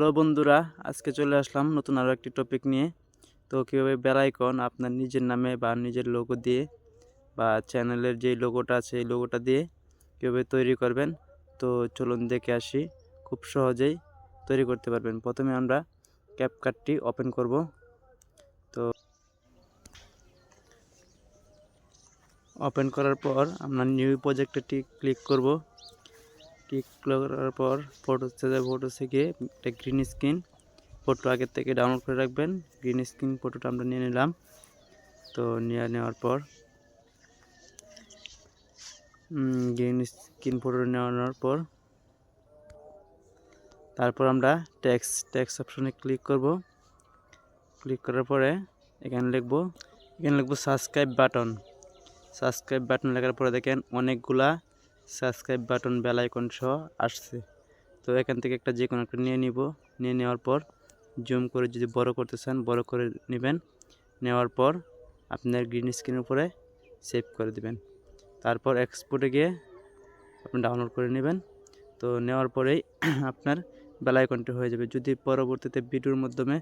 Hello বন্ধুরা, আজকে চলে আসলাম নতুন আরও একটি টপিক নিয়ে। তো কীভাবে বেল আইকন আপনার নিজের নামে বা নিজের লোগো দিয়ে বা চ্যানেলের যে লোগোটা আছে এই লোগোটা দিয়ে কীভাবে তৈরি করবেন। তো চলুন দেখে আসি, খুব সহজেই তৈরি করতে পারবেন। প্রথমে আমরা ক্যাপকাটটি ওপেন করব। তো ওপেন করার পর আমরা নিউ প্রজেক্টটি ক্লিক করব। ক্লিক করার পর ফটো থেকে একটা গ্রিন স্ক্রিন ফটো আগের থেকে ডাউনলোড করে রাখবেন। গ্রিন স্ক্রিন ফটোটা আমরা নিয়ে নিলাম। তো নেওয়ার পর গ্রিন স্ক্রিন ফটো নেওয়ার পর তারপর আমরা টেক্সট অপশনে ক্লিক করব। ক্লিক করার পরে এখানে লিখব সাবস্ক্রাইব বাটন লেখার পরে দেখেন অনেকগুলা সাবস্ক্রাইব বাটন বেল আইকন সহ আসছে। তো এখান থেকে একটা যে কোনো একটা নিয়ে নিব। নিয়ে নেওয়ার পর জুম করে যদি বড় করতে চান বড় করে নেবেন। নেওয়ার পর আপনার গ্রিন স্ক্রিনের উপরে সেভ করে দিবেন। তারপর এক্সপোর্টে গিয়ে আপনি ডাউনলোড করে নেবেন। তো নেওয়ার পরেই আপনার বেল আইকনটি হয়ে যাবে। যদি পরবর্তীতে ভিডিওর মাধ্যমে